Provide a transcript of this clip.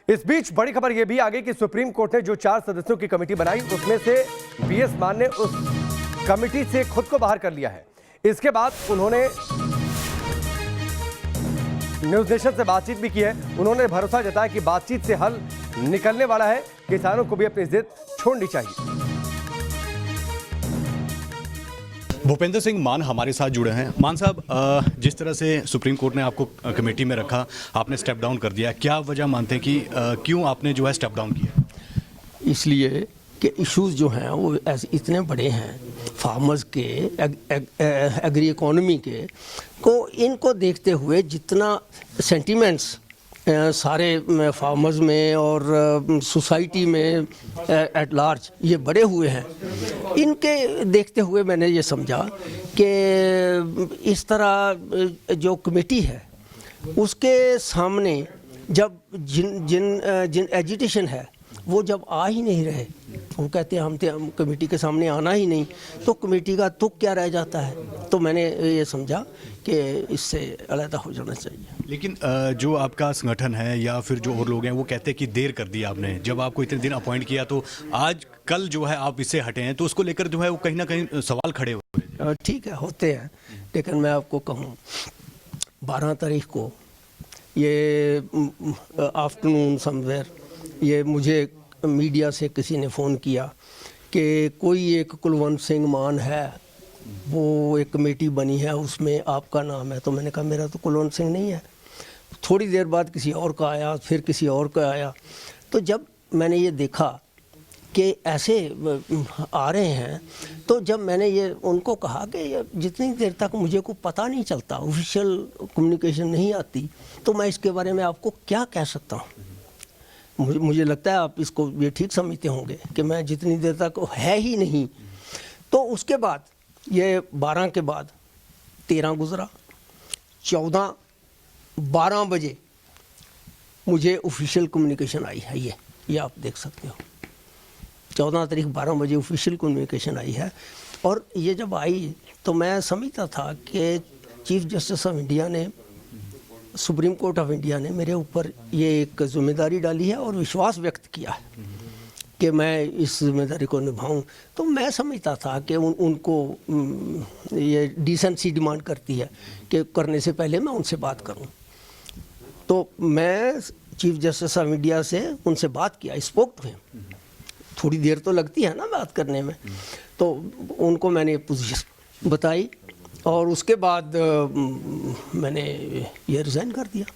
इस बीच बड़ी खबर यह भी आ गई कि सुप्रीम कोर्ट ने जो 4 सदस्यों की कमेटी बनाई उसमें से बीएस मान ने उस कमेटी से खुद को बाहर कर लिया है। इसके बाद उन्होंने न्यूज नेशन से बातचीत भी की है। उन्होंने भरोसा जताया कि बातचीत से हल निकलने वाला है, किसानों को भी अपनी जिद छोड़नी चाहिए। भूपेंद्र सिंह मान हमारे साथ जुड़े हैं। मान साहब, जिस तरह से सुप्रीम कोर्ट ने आपको कमेटी में रखा, आपने स्टेप डाउन कर दिया, क्या वजह मानते हैं कि क्यों आपने जो है स्टेप डाउन किया? इसलिए कि इश्यूज जो हैं वो ऐसे इतने बड़े हैं फार्मर्स के, एग्री इकोनॉमी के को, इनको देखते हुए जितना सेंटिमेंट्स सारे फार्मर्स में और सोसाइटी में एट लार्ज ये बड़े हुए हैं, इनके देखते हुए मैंने ये समझा कि इस तरह जो कमेटी है उसके सामने जब जिन एजिटेशन है वो जब आ ही नहीं रहे, वो कहते हैं हम कमेटी के सामने आना ही नहीं, तो कमेटी का तुक क्या रह जाता है। तो मैंने ये समझा कि इससे अलग हो जाना चाहिए। लेकिन जो आपका संगठन है या फिर जो और लोग हैं वो कहते हैं कि देर कर दिया आपने, जब आपको इतने दिन अपॉइंट किया तो आज कल जो है आप इससे हटे हैं, तो उसको लेकर जो है वो कहीं ना कहीं सवाल खड़े हुए। ठीक है, होते हैं, लेकिन मैं आपको कहूँ 12 तारीख को ये आफ्टरनून समवेयर ये मुझे मीडिया से किसी ने फ़ोन किया कि कोई एक कुलवंत सिंह मान है, वो एक कमेटी बनी है, उसमें आपका नाम है। तो मैंने कहा मेरा तो कुलवंत सिंह नहीं है। थोड़ी देर बाद किसी और का आया, फिर किसी और का आया। तो जब मैंने ये देखा कि ऐसे आ रहे हैं, तो जब मैंने ये उनको कहा कि जितनी देर तक मुझे को पता नहीं चलता, ऑफिशियल कम्युनिकेशन नहीं आती, तो मैं इसके बारे में आपको क्या कह सकता हूँ। मुझे लगता है आप इसको ये ठीक समझते होंगे कि मैं जितनी देर तक है ही नहीं। तो उसके बाद ये 12 के बाद 13 गुजरा, 14 12 बजे मुझे ऑफिशियल कम्युनिकेशन आई है। ये आप देख सकते हो, 14 तारीख 12 बजे ऑफिशियल कम्युनिकेशन आई है। और ये जब आई तो मैं समझता था कि चीफ जस्टिस ऑफ इंडिया ने, सुप्रीम कोर्ट ऑफ इंडिया ने मेरे ऊपर ये एक जिम्मेदारी डाली है और विश्वास व्यक्त किया है कि मैं इस जिम्मेदारी को निभाऊं। तो मैं समझता था कि उनको ये डिसेंसी डिमांड करती है कि करने से पहले मैं उनसे बात करूं। तो मैं चीफ जस्टिस ऑफ इंडिया से उनसे बात किया, स्पोक टू हिम। थोड़ी देर तो लगती है ना बात करने में, तो उनको मैंने पोजीशन बताई और उसके बाद मैंने ये रिज़ाइन कर दिया।